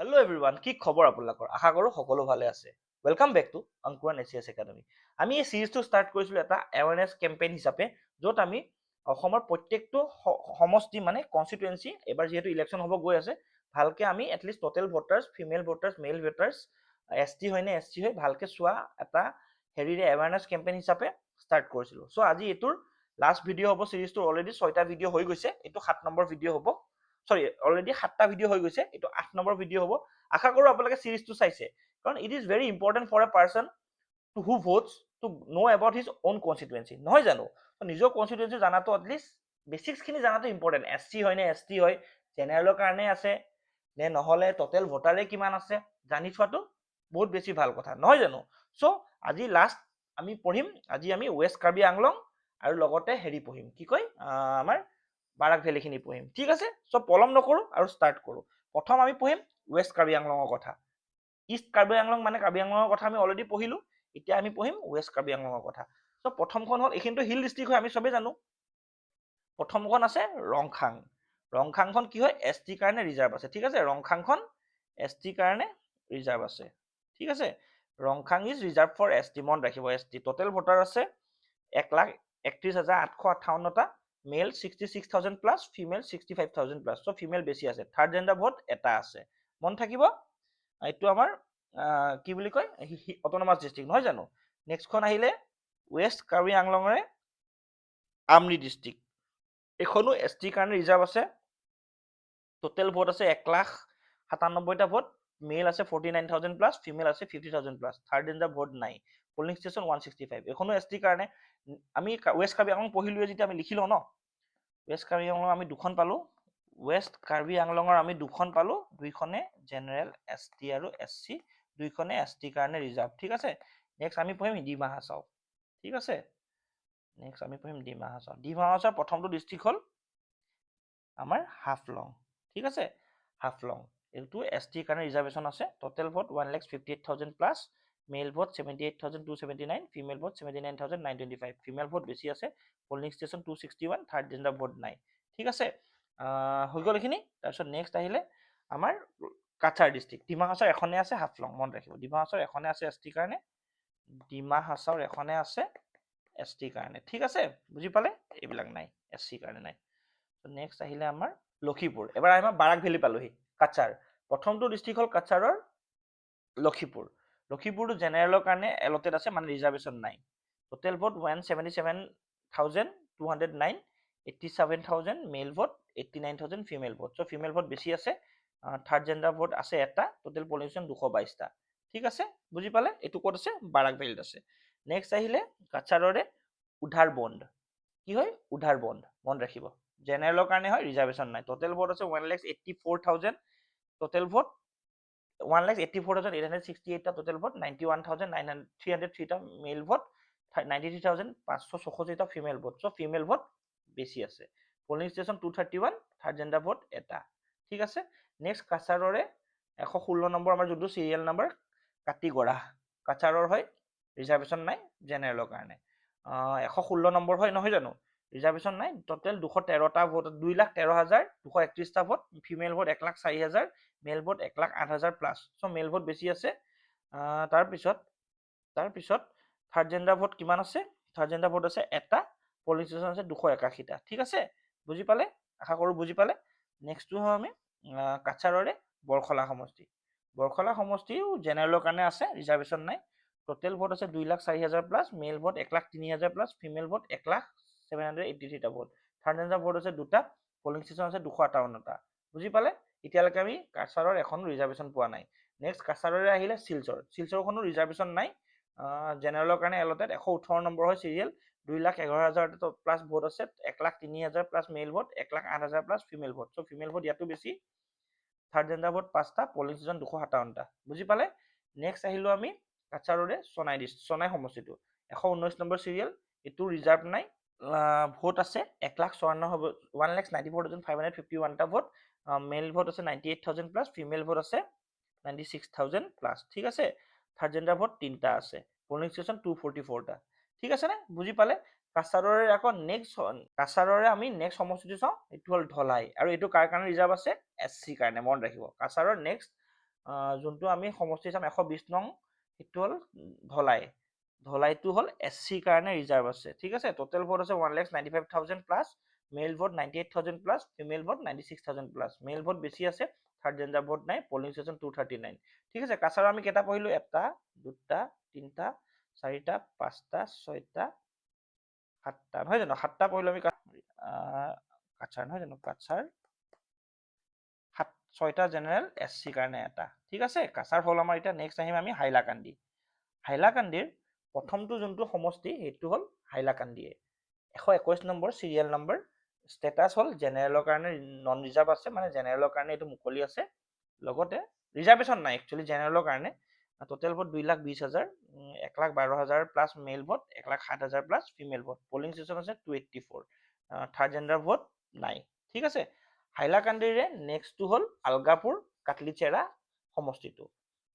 Hello' everyone, কি খবৰ আপোনালোকৰ? আশা কৰোঁ সকলো ভালে আছে। Welcome back to Ankuran ACS academy. আমি এই চিৰিজটো ষ্টাৰ্ট কৰিছিলোঁ এটা এৱাৰনেছ কেম্পেইন হিচাপে, য'ত আমি অসমৰ প্ৰত্যেকটো সমষ্টি মানে কনষ্টিটুৱেঞ্চি, এবাৰ যিহেতু ইলেকশ্যন হ'ব গৈ আছে, ভালকৈ আমি at least total voters, female voters, male voters, S T হয় নে এছ টি হয়, ভালকৈ চোৱা এটা হেৰিৰে এৱাৰনেছ কেম্পেইন হিচাপে ষ্টাৰ্ট কৰিছিলোঁ। চ' আজি এইটোৰ লাষ্ট ভিডিঅ' হ'ব। চিৰিজটোৰ অলৰেডি 6টা ভিডিঅ' হৈ গৈছে, এইটো 7 নম্বৰ ভিডিঅ' হ'ব। সৰি, অলৰেডি 7টা ভিডিঅ' হৈ গৈছে, এইটো 8 নম্বৰ ভিডিঅ' হ'ব। আশা কৰোঁ আপোনালোকে চিৰিজটো চাইছে, কাৰণ it is very important for a person who votes to know' about his own constituency, নহয় জানো? নিজৰ কনষ্টিটুৱেঞ্চি জানাটো এটলিষ্ট বেচিক্সখিনি জানাটো ইম্পৰ্টেণ্ট। এছ চি হয় নে এছ টি হয়, জেনেৰেলৰ কাৰণে আছে নে নহ'লে টোটেল ভোটাৰে কিমান আছে, জানি থোৱাটো বহুত বেছি ভাল কথা, নহয় জানো? চ' আজি লাষ্ট আমি পঢ়িম, আজি আমি ৱেষ্ট কাৰ্বি আংলং আৰু লগতে হেৰি পঢ়িম, কি কয় আমাৰ বাৰাক ভেলীখিনি পঢ়িম, ঠিক আছে? চ' পলম নকৰোঁ আৰু ষ্টাৰ্ট কৰোঁ। প্ৰথম আমি পঢ়িম ৱেষ্ট কাৰ্বি আংলঙৰ কথা। ইষ্ট কাৰ্বি আংলং মানে কাৰ্বি আংলঙৰ কথা আমি অলৰেডি পঢ়িলোঁ, এতিয়া আমি পঢ়িম ৱেষ্ট কাৰ্বি আংলঙৰ কথা। চ' প্ৰথমখন হ'ল, এইখিনিতো হিল ডিষ্ট্ৰিক্ট হয়, আমি চবেই জানো। প্ৰথমখন আছে ৰংখাং। ৰংখাংখন কি হয়, এছ টিৰ কাৰণে ৰিজাৰ্ভ আছে, ঠিক আছে? ৰংখাংখন এছ টিৰ কাৰণে ৰিজাৰ্ভ আছে, ঠিক আছে? Rongkhang is reserved for S T, মনত ৰাখিব। এছ টি টোটেল ভোটাৰ আছে 1,31,858টা, male 66,000 plus, female 65,000 plus. So' female বেছি আছে। থাৰ্ড জেণ্ডাৰ ভোট এটা আছে, মন থাকিব। এইটো আমাৰ কি বুলি কয়, অট'নমাছ ডিষ্ট্ৰিক্ট, নহয় জানো? নেক্সটখন আহিলে west Karbi আংলঙৰে Amri district. এইখনো S টিৰ কাৰণে ৰিজাৰ্ভ আছে। টোটেল ভোট আছে 1,97,000টা ভোট, মেল আছে 49,000 প্লাছ, ফিমেল আছে 50,000 প্লাছ। থাৰ্ড জেণ্ডাৰ ভোট নাই। Polling station 165। এইখনো এছ টিৰ কাৰণে। আমি ৱেষ্ট কাৰ্বি আংলং পঢ়িলোৱে যেতিয়া আমি লিখি লওঁ ন, ৱেষ্ট কাৰ্বি আংলং আমি দুখন পালোঁ। ৱেষ্ট কাৰ্বি আংলঙৰ আমি দুখন পালোঁ, দুইখনে জেনেৰেল এছ টি আৰু এছ চি, দুইখনে এছ টিৰ কাৰণে ৰিজাৰ্ভ, ঠিক আছে? নেক্সট আমি পঢ়িম ডিমা হাছাও, ঠিক আছে? নেক্সট আমি পঢ়িম ডিমা হাছাও। ডিমা হাছাওৰ প্ৰথমটো ডিষ্ট্ৰিক্ট হ'ল আমাৰ হাফলং, ঠিক আছে? হাফলং এইটো এছ টিৰ কাৰণে ৰিজাৰ্ভেশ্যন আছে। Total vote 1,58,000 plus, male vote 78,279, female vote 79,925। Female vote বেছি আছে। Polling station 261, third gender vote নাই, ঠিক আছে? হৈ গ'ল এইখিনি। তাৰপিছত নেক্সট আহিলে আমাৰ কাছাৰ ডিষ্ট্ৰিক্ট। ডিমা হাছাওৰ এখনে আছে, হাফলং, মনত ৰাখিব। ডিমা হাছাওৰ এখনে আছে এছ টিৰ কাৰণে, ডিমা হাছাওৰ এখনে আছে এছ টিৰ কাৰণে, ঠিক আছে? বুজি পালে? এইবিলাক নাই, এছ চিৰ কাৰণে নাই। নেক্সট আহিলে আমাৰ লখিপুৰ। এবাৰ আমাৰ বাৰাক ভেলী পালোহি। কাছাৰ প্ৰথমটো ডিষ্ট্ৰিক্ট হ'ল কাছাৰৰ লখিপুৰ। লখিপুৰটো জেনেৰেলৰ কাৰণে এলটেড আছে, মানে ৰিজাৰ্ভেশ্যন নাই। টোটেল ভোট 177,209, 87,000 মেল vote, 89,000 female vote. So' female vote বেছি আছে। থাৰ্ড জেণ্ডাৰ ভোট আছে এটা। টোটেল পলিউশ্যন 222টা, ঠিক আছে? বুজি পালে? এইটো ক'ত আছে? বাৰাক ভেলীত আছে। নেক্সট আহিলে কাছাৰৰে উধাৰ বন্ধ। কি হয়? উধাৰ বন্ধ, মনত ৰাখিব। জেনেৰেলৰ কাৰণে হয়, ৰিজাৰ্ভেশ্যন নাই। টোটেল ভোট আছে 1,84,000। টোটেল ভোট 1,84,868টা টোটেল ভোট, 91,303টা মেল ভোট, 93,574টা female vote. So' female vote বেছি আছে। Polling station 231, third gender vote এটা, ঠিক আছে? নেক্সট কাছাৰৰে 116 নম্বৰ আমাৰ যোনটো চিৰিয়েল নম্বৰ কাটিগড়া। কাছাৰৰ হয়, ৰিজাৰ্ভেশ্যন নাই, জেনেৰেলৰ কাৰণে। 116 নম্বৰ হয়, নহয় জানো? ৰিজাৰ্ভেশ্যন নাই। টোটেল 213টা ভোট, 2,13,231টা vote, female vote 1,04,000, male vote 1,08,000 plus. So' male vote বেছি আছে। তাৰপিছত থাৰ্ড জেণ্ডাৰ ভোট কিমান আছে? থাৰ্ড জেণ্ডাৰ ভোট আছে এটা। পলিং ষ্টেচন আছে 281টা, ঠিক আছে? বুজি পালে? আশা কৰোঁ বুজি পালে। নেক্সটটো হয় আমি কাছাৰৰে বৰখলা সমষ্টি। বৰখলা সমষ্টিও জেনেৰেলৰ কাৰণে আছে, ৰিজাৰ্ভেশ্যন নাই। টোটেল ভোট আছে 2,04,000 plus, male vote 1,03,000 plus, female vote 1,0783টা ভোট। থাৰ্ড জেণ্ডাৰ ভোট আছে দুটা। পলিং ষ্টেচন আছে 258টা। বুজি পালে? এতিয়ালৈকে আমি কাছাৰৰ এখন ৰিজাৰ্ভেশ্যন পোৱা নাই। নেক্সট কাছাৰৰে আহিলে শিলচৰ। শিলচৰখনো ৰিজাৰ্ভেশ্যন নাই, জেনেৰেলৰ কাৰণে এলটেড। 118 নম্বৰ হয় চিৰিয়েল। 2,11,000 প্লাছ ভোট আছে। 1,03,000 plus male vote, 1,08,000 plus female vote. So' female vote ইয়াতো বেছি। থাৰ্ড জেণ্ডাৰ ভোট 5টা, পলিং ষ্টেচন 257টা। বুজি পালে? নেক্সট আহিলোঁ আমি কাছাৰৰে চনাই সমষ্টিটো। 119 নম্বৰ চিৰিয়েল, এইটো ৰিজাৰ্ভ নাই। ভোট আছে 1,94,551টা ভোট। মেল ভোট আছে 98,000 প্লাছ, ফিমেল ভোট আছে 96,000 প্লাছ, ঠিক আছে? থাৰ্ড জেণ্ডাৰ ভোট 3টা আছে। পলিং ষ্টেচন 244টা, ঠিক আছে নে? বুজি পালে? কাছাৰৰে আকৌ কাছাৰৰে আমি নেক্সট সমষ্টিটো চাওঁ, এইটো হ'ল ধলাই। আৰু এইটো কাৰ কাৰণে ৰিজাৰ্ভ আছে? এছ চি কাৰণে, মনত ৰাখিব। কাছাৰৰ নেক্সট যোনটো আমি সমষ্টি চাম 120 নং, সেইটো হ'ল ধলাই। ধলাইটো হ'ল SC কাৰণে ৰিজাৰ্ভ আছে, ঠিক আছে। টোটেল ভোট আছে 1,95,000 plus, male vote 98,000 plus, female vote 96,000 plus. Male vote বেছি আছে, থাৰ্ড জেণ্ডাৰ ভোট নাই, পলিং ষ্টেচন 239, ঠিক আছে। কাছাৰ আমি কেইটা পঢ়িলো? 1 2 3 4 5 6 7টা, নহয় জানো? 7টা পঢ়িলো আমি কাছাৰ, নহয় জানো? কাছাৰ 6টা জেনেৰেল, SC কাৰণে এটা, ঠিক আছে। কাছাৰ হ'ল আমাৰ। এতিয়া নেক্সট আহিম আমি হাইলাকান্দি। হাইলাকান্দিৰ প্ৰথমটো যোনটো সমষ্টি সেইটো হ'ল হাইলাকান্দিয়ে, 121 নম্বৰ চিৰিয়েল নম্বৰ। ষ্টেটাছ হ'ল জেনেৰেলৰ কাৰণে নন ৰিজাৰ্ভ আছে, মানে জেনেৰেলৰ কাৰণে এইটো মুকলি আছে, লগতে ৰিজাৰ্ভেশ্যন নাই একচুৱেলি জেনেৰেলৰ কাৰণে। Total vote 2,20,000, 1,12,000 plus male vote, 1,07,000 plus female vote. Polling station আছে 284, থাৰ্ড জেণ্ডাৰ ভোট নাই, ঠিক আছে। হাইলাকান্দিৰে নেক্সটটো হ'ল আলগাপুৰ কাটলিচেৰা সমষ্টিটো,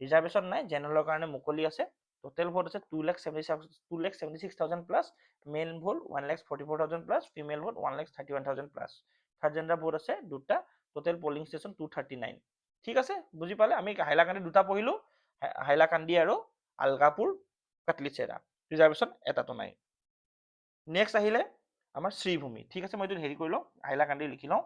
ৰিজাৰ্ভেশ্যন নাই, জেনেৰেলৰ কাৰণে মুকলি আছে। টোটেল ভোট আছে 2,76,000 plus, male vote 1,44,000 plus, female vote 1,31,000 plus. Third gender vote আছে 2টা, টোটেল পলিং ষ্টেচন 239, ঠিক আছে। বুজি পালে? আমি হাইলাকান্দি 2টা পঢ়িলো, হাইলাকান্দি আৰু আলগাপুৰ কাটলিচেৰা, ৰিজাৰ্ভেশ্যন এটাতো নাই। নেক্সট আহিলে আমাৰ শ্ৰীভূমি, ঠিক আছে। মই এইটো হেৰি কৰি লওঁ, হাইলাকান্দি লিখি লওঁ।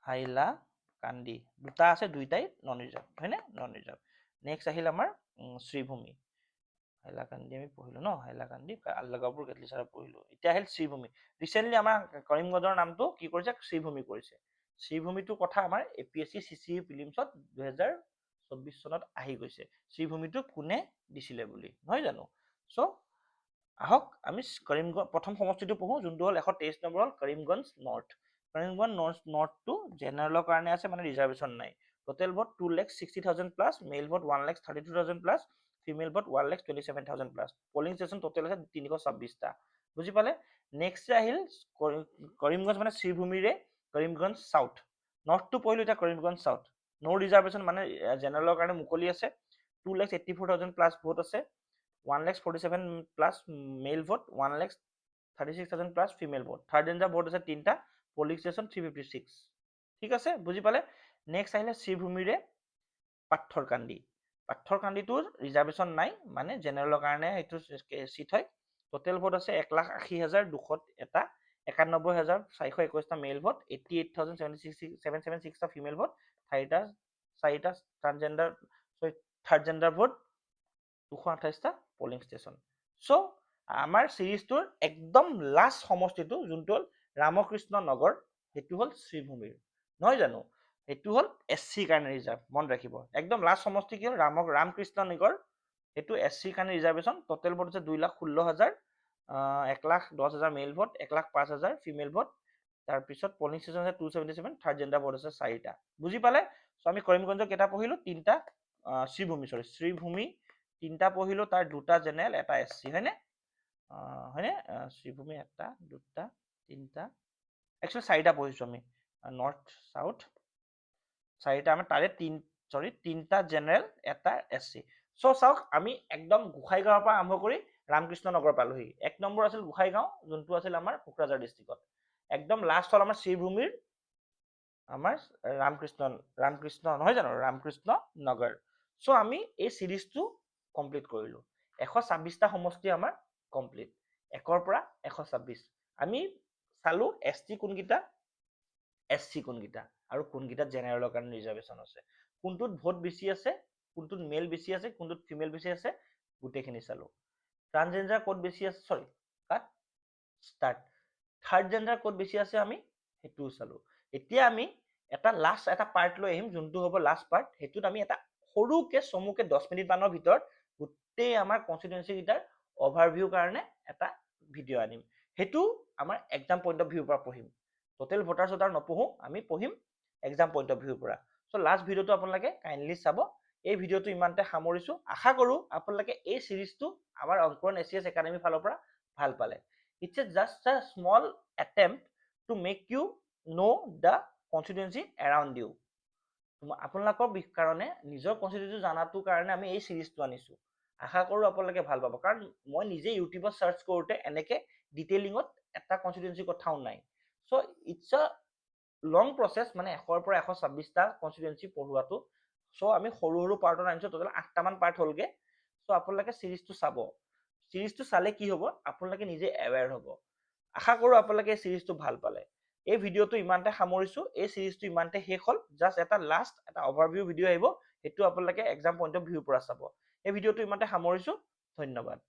হাইলাকান্দি 2টা আছে, 2টাই নন ৰিজাৰ্ভ, হয়নে? Non reserve. নেক্সট আহিল আমাৰ শ্ৰীভূমি। হাইলাকান্দি আমি পঢ়িলো ন, হাইলাকান্দি আলগাপুৰ কাটলিচেৰা পঢ়িলো। এতিয়া আহিল শ্ৰীভূমি। ৰিচেণ্টলি আমাৰ কৰিমগঞ্জৰ নামটো কি কৰিছে? শ্ৰীভূমি কৰিছে। শ্ৰীভূমিটোৰ কথা আমাৰ APSC CCE প্ৰিলিমছত 2024 চনত আহি গৈছে, শ্ৰীভূমিটো কোনে দিছিলে বুলি, নহয় জানো? চ' আহক আমি কৰিমগঞ্জ প্ৰথম সমষ্টিটো পঢ়ো, যোনটো হ'ল 123 নম্বৰ হ'ল কৰিমগঞ্জ নৰ্থ। কৰিমগঞ্জ নৰ্থটো জেনেৰেলৰ কাৰণে আছে, মানে ৰিজাৰ্ভেশ্যন নাই। Total vote 2,60,000 plus, male vote 1,32,000 plus, female vote 1,27,000 plus. Polling station total আছে 326টা। বুজি পালে? নেক্সট আহিল কৰিমগঞ্জ মানে শ্ৰীভূমিৰে কৰিমগঞ্জ চাউথ। নৰ্থটো পঢ়িলো, এতিয়া কৰিমগঞ্জ চাউথ। নো ৰিজাৰ্ভেশ্যন, মানে জেনেৰেলৰ কাৰণে মুকলি আছে, 2,84,000 প্লাছ ভোট আছে, 1,47,000 plus male vote, 1,36,000 plus female vote. Third gender vote আছে 3টা, পলিং ষ্টেচন 356, ঠিক আছে। বুজি পালে? নেক্সট আহিলে শ্ৰীভূমিৰে পাথৰকান্দি। পাথৰকান্দিটোৰ ৰিজাৰ্ভেশ্যন নাই, মানে জেনেৰেলৰ কাৰণে সেইটো চিট হয়। টোটেল ভোট আছে 1,80,200 এটা, 91,421টা মেল ভোট, 88,776টা ফিমেল ভোট, 4টা থাৰ্ড জেণ্ডাৰ ভোট, 228টা পলিং ষ্টেচন। চ' আমাৰ চিৰিজটোৰ একদম লাষ্ট সমষ্টিটো যোনটো হ'ল ৰামকৃষ্ণ নগৰ, সেইটো হ'ল শ্ৰীভূমিৰ, নহয় জানো? সেইটো হ'ল SC কাৰণে ৰিজাৰ্ভ, মনত ৰাখিব। একদম লাষ্ট সমষ্টি কি হ'ল? ৰামকৃষ্ণ নগৰ, সেইটো SC কাৰণে ৰিজাৰ্ভেশ্যন। টোটেল ভোট আছে 2,16,000, 1,10,000 মেল ভোট, 1,05,000 ফিমেল ভোট। তাৰপিছত পলিং ষ্টেচন আছে 277, থাৰ্ড জেণ্ডাৰ ভোট আছে 4টা। বুজি পালে? চ' আমি কৰিমগঞ্জৰ কেইটা পঢ়িলো? 3টা। শ্ৰীভূমি 3টা পঢ়িলো, তাৰ 2টা জেনেৰেল, এটা SC, হয়নে? হয়নে? শ্ৰীভূমি 1 2 3টা, একচুৱেলি 4টা পঢ়িছো আমি, নৰ্থ চাউথ 4টা, আমাৰ তাৰে 3টা জেনেৰেল, এটা SC। চ' চাওক, আমি একদম গোসাইগাঁৱৰ পৰা আৰম্ভ কৰি ৰামকৃষ্ণ নগৰ পালোহি। 1 নম্বৰ আছিল গোসাইগাঁও, যোনটো আছিল আমাৰ কোকৰাঝাৰ ডিষ্ট্ৰিক্টত। একদম লাষ্ট হ'ল আমাৰ শ্ৰীভূমিৰ আমাৰ ৰামকৃষ্ণ নহয় জানো? ৰামকৃষ্ণ নগৰ। চ' আমি এই চিৰিজটো কমপ্লিট কৰিলো। 126টা সমষ্টি আমাৰ কমপ্লিট, 1ৰ পৰা 126। আমি চালো ST কোনকেইটা, SC কোনকেইটা, আৰু কোনকেইটাত জেনেৰেলৰ কাৰণে ৰিজাৰ্ভেশ্যন আছে, কোনটোত ভোট বেছি আছে, কোনটোত মেল বেছি আছে, কোনটোত ফিমেল বেছি আছে, গোটেইখিনি চালো। ট্ৰান্সজেণ্ডাৰ ক'ত বেছি আছে, থাৰ্ড জেণ্ডাৰ ক'ত বেছি আছে, আমি সেইটোও চালো। এতিয়া আমি এটা পাৰ্ট লৈ আহিম, যোনটো হ'ব লাষ্ট পাৰ্ট। সেইটোত আমি এটা সৰুকে চমুকে 10 মিনিট মানৰ ভিতৰত গোটেই আমাৰ কনষ্টিটুৱেঞ্চি কেইটাৰ অভাৰভিউ কাৰণে এটা ভিডিঅ' আনিম। সেইটো আমাৰ এক্সাম পইণ্ট অফ ভিউৰ পৰা পঢ়িম, টোটেল ভোটাৰ চোটাৰ নপঢ়ো, আমি পঢ়িম এক্সাম পইণ্ট অফ ভিউৰ পৰা। চ' লাষ্ট ভিডিঅ'টো আপোনালোকে কাইণ্ডলি চাব। এই ভিডিঅ'টো ইমানতে সামৰিছো। আশা কৰো আপোনালোকে এই চিৰিজটো আমাৰ অংকুৰণ ACS একাডেমীৰ ফালৰ পৰা ভাল পালে। It's just a small attempt to make you know the constituency around you. আপোনালোকৰ কাৰণে নিজৰ কনষ্টিটিউন্সি জানাটোৰ কাৰণে আমি এই চিৰিজটো আনিছো। আশা কৰো আপোনালোকে ভাল পাব, কাৰণ মই নিজে ইউটিউবত সাৰ্চ কৰোতে এনেকে ডিটেইলিঙত এটা কনষ্টিটিউন্সি কথাও নাই। চ' ইটছ আ লং প্ৰচেছ, মানে 100ৰ পৰা 126টা কনষ্টিটুৱেঞ্চি পঢ়োৱাটো। চ' আমি সৰু সৰু পাৰ্টত আনিছো, টোটেল 8টামান পাৰ্ট হ'লগে। চ' আপোনালোকে চিৰিজটো চাব। চিৰিজটো চালে কি হ'ব, আপোনালোকে নিজে এৱেৰ হ'ব। আশা কৰো আপোনালোকে এই চিৰিজটো ভাল পালে। এই ভিডিঅ'টো ইমানতে সামৰিছো। এই চিৰিজটো ইমানতে শেষ হ'ল। জাষ্ট এটা লাষ্ট এটা অভাৰভিউ ভিডিঅ' আহিব, সেইটো আপোনালোকে এক্সাম পইণ্ট অফ ভিউৰ পৰা চাব। এই ভিডিঅ'টো ইমানতে সামৰিছো। ধন্যবাদ।